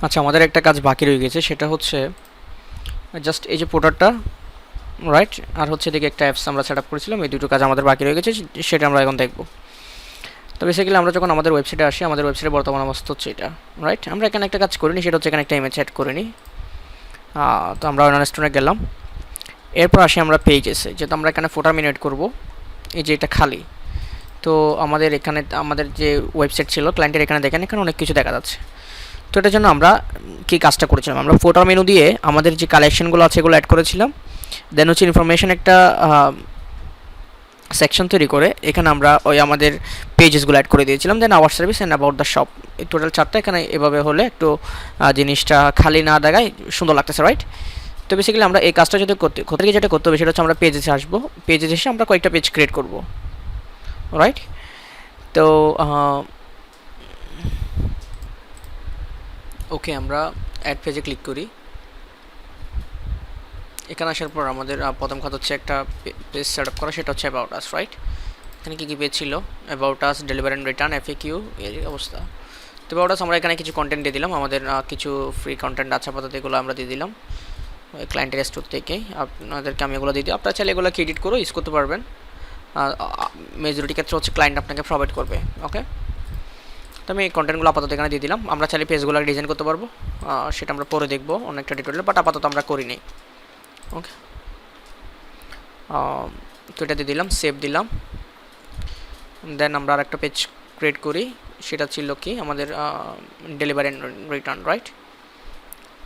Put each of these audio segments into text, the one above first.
আচ্ছা, আমাদের একটা কাজ বাকি রয়ে গেছে, সেটা হচ্ছে জাস্ট এই যে পোর্টারটা, রাইট, আর হচ্ছে এদিকে একটা অ্যাপস আমরা সেট আপ করেছিলাম, এই দুটো কাজ আমাদের বাকি রয়ে গেছে, সেটা আমরা এখন দেখব। তো বেসিক্যালি আমরা যখন আমাদের ওয়েবসাইটে আসি, আমাদের ওয়েবসাইটে বর্তমান অবস্থা হচ্ছে এটা, রাইট। আমরা এখানে একটা কাজ করিনি, সেটা হচ্ছে এখানে একটা ইমেজ অ্যাড করে নিই। তো আমরা অন্য রেস্টুরেন্টে গেলাম, এরপর আসি আমরা পেজেসে, যেহেতু আমরা এখানে ফোটার মেনু এড করবো। এই যে এটা খালি, তো আমাদের এখানে আমাদের যে ওয়েবসাইট ছিল ক্লায়েন্টের, এখানে দেখেন এখানে অনেক কিছু দেখা যাচ্ছে। তো এটার জন্য আমরা কী কাজটা করেছিলাম, আমরা ফোটার মেনু দিয়ে আমাদের যে কালেকশনগুলো আছে এগুলো অ্যাড করেছিলাম। দেন হচ্ছে ইনফরমেশন একটা সেকশন তৈরি করে এখানে আমরা ওই আমাদের পেজেসগুলো অ্যাড করে দিয়েছিলাম। Then our service and about the shop, এই টোটাল চারটা এখানে এভাবে হলে একটু জিনিসটা খালি না দেখায় সুন্দর লাগতেছে, রাইট। তো বেসিক্যালি আমরা এই কাজটা যদি করতে যেটা করতে হবে সেটা হচ্ছে আমরা পেজেসে আসবো, পেজে এসে আমরা কয়েকটা পেজ ক্রিয়েট করব, রাইট। তো ওকে, আমরা অ্যাড পেজে ক্লিক করি। এখানে আসার পর আমাদের প্রথম কাজ হচ্ছে একটা পেজ সেট আপ করা, সেটা হচ্ছে অ্যাবাউট আস, রাইট। এখানে কী কী পেজ ছিল, about us, delivery and return, FAQ, এই অবস্থা। তো অ্যাবাউট আস আমরা এখানে কিছু কন্টেন্ট দিয়ে দিলাম, আমাদের কিছু ফ্রি কন্টেন্ট আছে আপাতত, এগুলো আমরা দিয়ে দিলাম ক্লায়েন্টের স্টোর থেকে। আপনাদেরকে আমি এগুলো দিয়ে দিই, আপনারা চাইলে এগুলো এডিট করে ইউজ করতে পারবেন। মেজরিটি ক্ষেত্রে হচ্ছে ক্লায়েন্ট আপনাকে প্রোভাইড করবে, ওকে। তো আমি এই কন্টেন্টগুলো আপাতত এখানে দিয়ে দিলাম। আমরা চাইলে পেজগুলো ডিজাইন করতে পারবো, সেটা আমরা পরে দেখবো অনেকটা ডিটেলে, বাট আপাতত আমরা করিনি, ওকে। তো এটা দিয়ে দিলাম, সেভ দিলাম। দেন আমরা আর একটা পেজ ক্রিয়েট করি, সেটা ছিল কি আমাদের ডেলিভারি অ্যান্ড রিটার্ন, রাইট।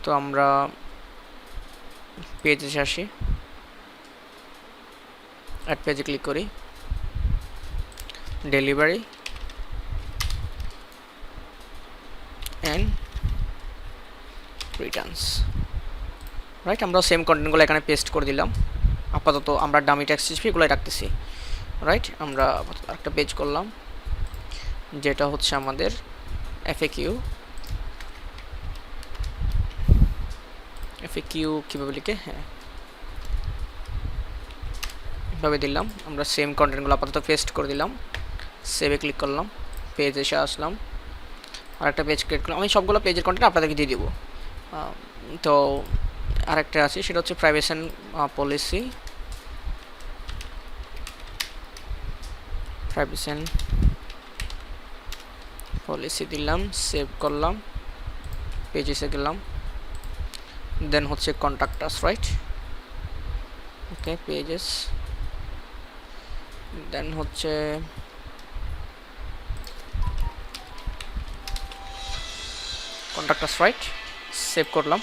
তো আমরা পেজে আসি, অ্যাড পেজে ক্লিক করি, ডেলিভারি অ্যান্ড রিটার্নস, রাইট। আমরা সেম কন্টেন্টগুলো এখানে পেস্ট করে দিলাম। আপাতত আমরা ডামি টেক্সট এগুলোই রাখতেছি, রাইট। আমরা একটা পেজ করলাম যেটা হচ্ছে আমাদের এফএকিউ কীভাবে লিখে, হ্যাঁ এভাবে দিলাম। আমরা সেম কন্টেন্টগুলো আপাতত পেস্ট করে দিলাম, সেভে ক্লিক করলাম, পেজ এসে আসলাম, আর একটা পেজ ক্রিয়েট করলাম। আমি সবগুলো পেজের কন্টেন্ট আপনাদেরকে দিয়ে দিব। তো আরেকটা আছে, সেটা হচ্ছে প্রাইভেসি পলিসি, দিলাম, সেভ করলাম, পেজেসে গেলাম। দেন হচ্ছে কন্ট্যাক্ট আস, রাইট, ওকে, পেজেস। দেন হচ্ছে কন্ট্যাক্ট আস, রাইট, সেভ করলাম।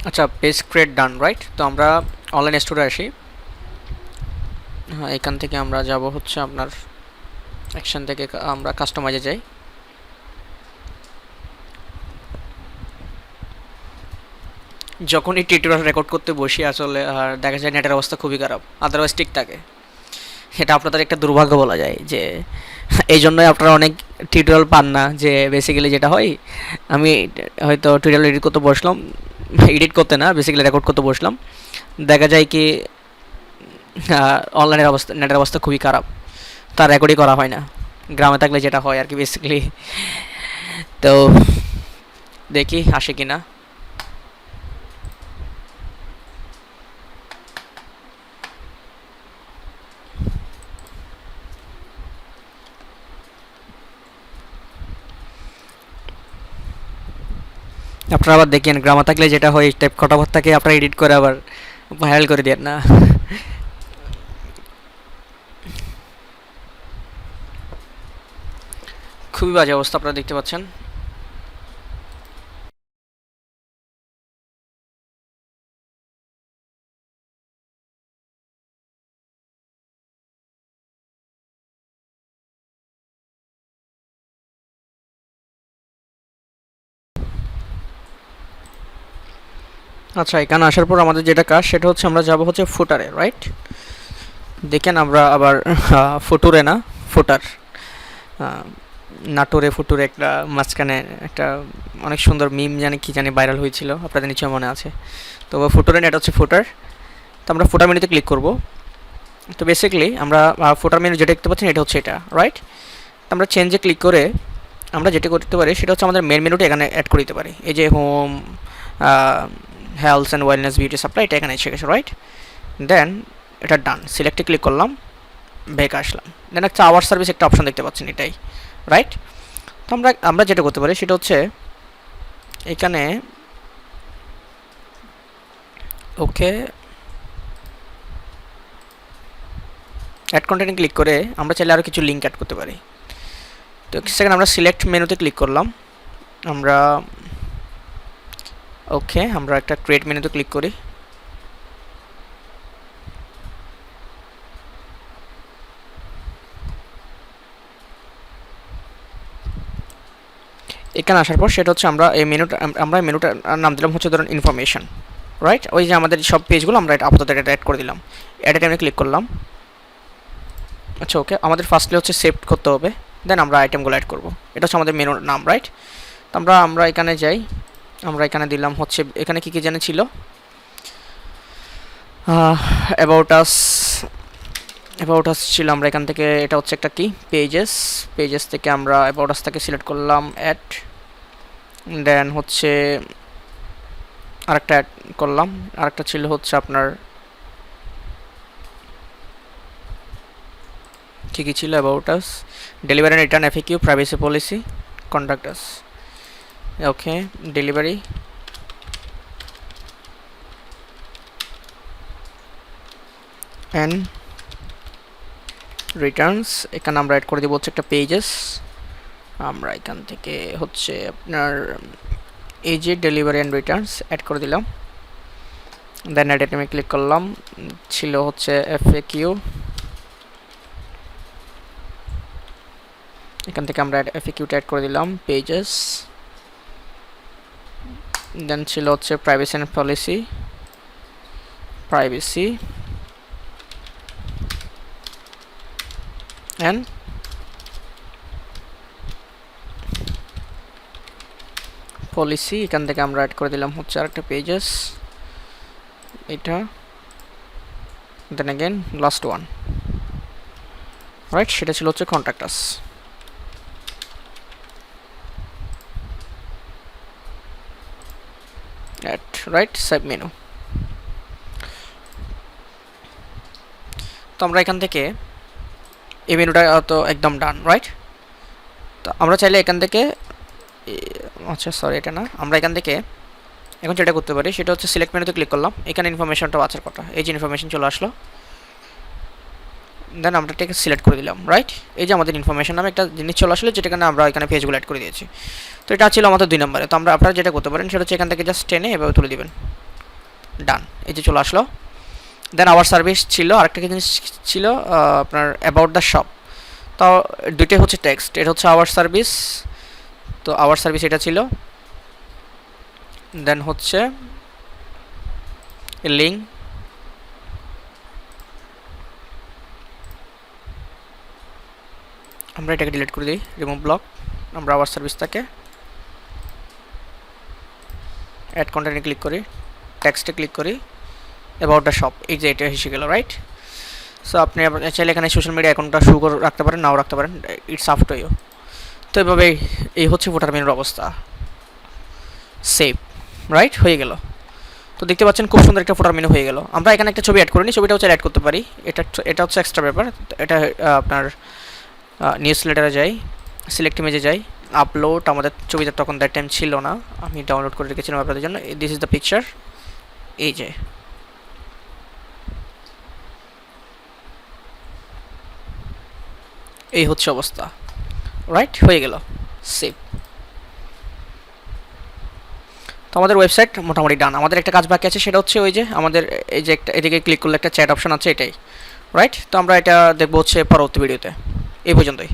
আচ্ছা, পেজ ক্রিয়েট ডান, রাইট। তো আমরা অনলাইন স্টোরে আসি, হ্যাঁ এখান থেকে আমরা যাব হচ্ছে আপনার অ্যাকশন থেকে আমরা কাস্টমাইজে যাই। যখনই টিউটোরিয়াল রেকর্ড করতে বসি আসলে আর দেখা যায় নেটের অবস্থা খুবই খারাপ, আদারওয়াইজ ঠিক থাকে। এটা আপনাদের একটা দুর্ভাগ্য বলা যায়, যে এই জন্যই আপনারা অনেক টিউটোরিয়াল পান না। যে বেসিক্যালি যেটা হয়, আমি হয়তো টিউটোরিয়াল এডিট করতে বসলাম, এডিট করতে না বেসিক্যালি রেকর্ড করতে বসলাম, দেখা যায় কি অনলাইনের অবস্থা, নেটের অবস্থা খুবই খারাপ, তার রেকর্ডই করা হয় না। গ্রামে থাকলে যেটা হয় আর কি বেসিক্যালি। তো দেখি আসে কি না। আপনারা আবার দেখেন গ্রামে থাকলে যেটা হয়, টাইপ কথাবার্তাকে আপনারা এডিট করে আবার ভাইরাল করে দেন না। খুবই বাজে অবস্থা আপনারা দেখতে পাচ্ছেন। আচ্ছা, এখানে আসার পর আমাদের যেটা কাজ সেটা হচ্ছে আমরা যাব হচ্ছে ফুটারে, রাইট। দেখেন আমরা আবার ফুটুরে না, ফুটার, নাটোরে ফুটুরে একটা মাঝখানে একটা অনেক সুন্দর মিম জানি কি জানি ভাইরাল হয়েছিল, আপনাদের নিশ্চয় মনে আছে। তো ফুটুরে এটা হচ্ছে ফুটার। তো আমরা ফুটার মেনুতে ক্লিক করব। তো বেসিক্যালি আমরা ফুটার মেনু যেটা দেখতে পাচ্ছেন এটা হচ্ছে এটা, রাইট। আমরা চেঞ্জে ক্লিক করে আমরা যেটা করতে পারি সেটা হচ্ছে আমাদের মেন মেনুটা এখানে অ্যাড করে দিতে পারি। এই যে home, health and wellness, beauty supply, এটা এখানে এসে গেছে, রাইট। দেন এটা ডান, সিলেক্টে ক্লিক করলাম, ব্যাক আসলাম। দেন একটা আওয়ার সার্ভিস একটা অপশন দেখতে পাচ্ছেন, এটাই, রাইট। তো আমরা যেটা করতে পারি সেটা হচ্ছে এখানে ওকে অ্যাড কন্টেন্টে ক্লিক করে আমরা চাইলে আরও কিছু লিঙ্ক অ্যাড করতে পারি। তো সেখানে আমরা সিলেক্ট মেনুতে ক্লিক করলাম, আমরা ওকে আমরা একটা ক্রিয়েট মেনুতে ক্লিক করি। এখানে আসার পর সেটা হচ্ছে আমরা এই মেনুটার নাম দিলাম হচ্ছে ধরুন ইনফরমেশন, রাইট। ওই যে আমাদের সব পেজগুলো আমরা আপাতত এটা অ্যাড করে দিলাম, অ্যাড আইটেমে ক্লিক করলাম। আচ্ছা ওকে, আমাদের ফার্স্টলি হচ্ছে সেভ করতে হবে, দেন আমরা আইটেমগুলো অ্যাড করব। এটা হচ্ছে আমাদের মেনুর নাম, রাইট। তো আমরা এখানে যাই, আমরা এখানে দিলাম হচ্ছে এখানে কী কী জানে ছিল, অ্যাবাউট আস ছিল। আমরা এখান থেকে এটা হচ্ছে একটা কি পেজেস থেকে আমরা অ্যাবাউট আস থেকে সিলেক্ট করলাম অ্যাড, দেন হচ্ছে আরেকটা অ্যাড করলাম, আরেকটা ছিল হচ্ছে আপনার কী ছিল, about us, delivery and return, FAQ, privacy policy, contact us, okay, delivery, and Returns. এখানে আমরা অ্যাড করে দেবো হচ্ছে একটা পেজেস। আমরা এখান থেকে হচ্ছে আপনার এই যে ডেলিভারি অ্যান্ড রিটার্নস অ্যাড করে দিলাম, দেন অ্যাড আইটেমে ক্লিক করলাম, ছিল হচ্ছে এফএকিউ, এখান থেকে আমরা এফএকিউটা অ্যাড করে দিলাম, পেজেস, দেন ছিল হচ্ছে privacy and policy, privacy and policy. এখান থেকে আমরা অ্যাড করে দিলাম হচ্ছে আরেকটা পেজেস, এটা, then again last one, right. সেটা ছিল হচ্ছে contact us. At right, save menu. তো আমরা এখান থেকে এই মেনুটা তো একদম ডান, রাইট। তো আমরা চাইলে এখান থেকে, আচ্ছা সরি এটা না, আমরা এখান থেকে এখন যেটা করতে পারি সেটা হচ্ছে সিলেক্ট মেনুতে ক্লিক করলাম, এখানে ইনফরমেশনটা বাছার কথা, এই যে ইনফরমেশন চলে আসলো, দেন আমরা এটাকে সিলেক্ট করে দিলাম, রাইট। এই যে আমাদের ইনফরমেশন নামে একটা জিনিস চলে আসলে, যেটা আমরা এখানে পেজগুলো অ্যাড করে দিয়েছি। তো এটা ছিল আমাদের 2 নম্বরে। তো আপনারা যেটা করতে পারেন সেটা হচ্ছে এখান থেকে জাস্ট টেনে এভাবে তুলে দিবেন, ডান, এই যে চলে আসলো। দেন আওয়ার সার্ভিস ছিল, আরেকটা জিনিস ছিল আপনার অ্যাবাউট দ্য শপ। তো দুইটাই হচ্ছে টেক্সট, এটা হচ্ছে আওয়ার সার্ভিস, তো আওয়ার সার্ভিস এটা ছিল, দেন হচ্ছে লিঙ্ক, আমরা এটাকে ডিলিট করে দিই, রিমুভ ব্লক। আমরা আওয়ার সার্ভিস থেকে অ্যাড কন্টেন্টে ক্লিক করি, টেক্সটে ক্লিক করি, অ্যাবাউট দ্য শপ, এই যে এটা এসে গেল, রাইট। সো আপনি চাইলে এখানে সোশ্যাল মিডিয়া অ্যাকাউন্টটা শুরু করে রাখতে পারেন, নাও রাখতে পারেন, ইটস আপ টু ইউ। তো এভাবে এই হচ্ছে ফুটার মেনুর অবস্থা, সেভ, রাইট, হয়ে গেল। তো দেখতে পাচ্ছেন খুব সুন্দর একটা ফুটার মেনু হয়ে গেল। আমরা এখানে একটা ছবি অ্যাড করিনি, ছবিটাও চাইলে অ্যাড করতে পারি, এটা হচ্ছে এক্সট্রা ব্যাপার। এটা আপনার নিউজ লেটারে যাই, সিলেক্ট ইমেজে যাই, আপলোড, আমাদের ছবিটা তখন দ্যাট টাইম ছিল না, আমি ডাউনলোড করে রেখেছিলাম আপনাদের জন্য। দিস ইজ দ্য পিকচার, এই যে এই হচ্ছে অবস্থা, রাইট, হয়ে গেল, সেভ। তো আমাদের ওয়েবসাইট মোটামুটি ডান। আমাদের একটা কাজ বাকি আছে, সেটা হচ্ছে ওই যে আমাদের এই যে একটা এদিকে ক্লিক করলে একটা চ্যাট অপশন আছে, এটাই, রাইট। তো আমরা এটা দেখবো হচ্ছে পরবর্তী ভিডিওতে। এই পর্যন্তই।